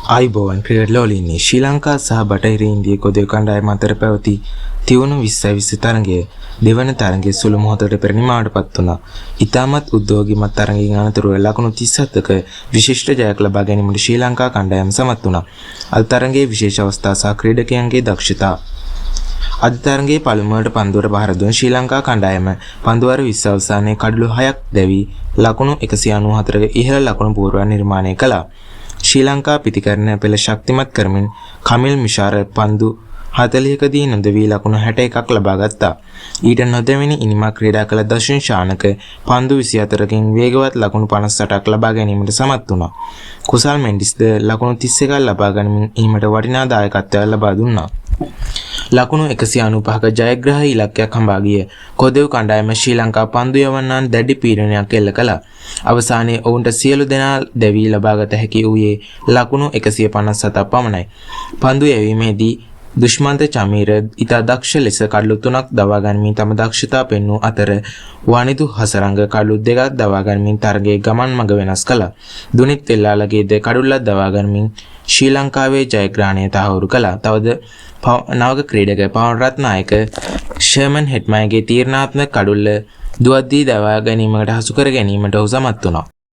ආයිබෝවන් cricket ලෝලින්නේ ශ්‍රී ලංකා සහ බටහිර ඉන්දියාවේ කොදේ කණ්ඩායම අතර පැවති තියුණු 20-20 තරගයේ දෙවන තරගයේ සුළු මොහොතකට පෙර නිමාවටපත් වුණා. ඉතාමත් උද්‍යෝගිමත් තරගයකින් අනතුරුව ලකුණු 37ක විශිෂ්ට ජයක් ලබා ගැනීමට ශ්‍රී ලංකා කණ්ඩායම සමත් වුණා. අද තරගයේ විශේෂ අවස්ථා සහ ක්‍රීඩකයන්ගේ දක්ෂතා. අද තරගයේ පළමුවට පන්දුවට බහර දුන් ශ්‍රී ලංකා කණ්ඩායම පන්දුවර 20 අවසානයේ කඩලු 6ක් දැවි ලකුණු 194ක ඉහළ ලකුණු පූර්වයන් නිර්මාණය කළා. ශ්‍රී ලංකා පිතිකරණ පෙළ ශක්තිමත් කරමින් කමිල් මිෂාර පන්දු 40කදී නොදවී ලකුණු 61ක් ලබා ගත්තා. ඊට නොදෙවෙනි ඉනිමක් ක්‍රීඩා කළ දර්ශන් ශානක පන්දු 24කින් වේගවත් ලකුණු 58ක් ලබා ගැනීමට සමත් වුණා. කුසල් මෙන්ඩිස්ද ලකුණු 31ක් ලබා ගනිමින් ඉනිමට වටිනා දායකත්වයක් ලබා දුන්නා. ලකුණු 195ක ජයග්‍රාහී ඉලක්කයක් හඹා ගිය කොදෙව් කණ්ඩායම ශ්‍රී ලංකා පන්දු යවන්නන් දැඩි පීඩනයක් එල්ල කළා. අවසානයේ ඔවුන්ට සියලු දෙනා දැවී ලබාගත හැකි වූයේ ලකුණු 157ක් පමණයි. පන්දු යැවීමේදී දුෂ්මන්ත චමීර ඉතා දක්ෂ ලෙස කඩලු 3ක් දවා ගනිමින් තම දක්ෂතා පෙන්වූ අතර වනිදු හසරංග කඩලු 2ක් දවා ගනිමින් තරගයේ ගමන් මඟ වෙනස් කළා. දුනිත් එල්ලාලගේද කඩුල්ලක් දවා ගනිමින් ශ්‍රී ලංකාවේ ජයග්‍රහණය තහවුරු කළා. තවද නවක ක්‍රීඩක පවන් රත්නායක ෂර්මන් හෙට්මයගේ තීරණාත්මක කඩුල්ල දුවද්දී දවා ගැනීමකට හසු කර ගැනීමට ඔහු සමත් වුණා.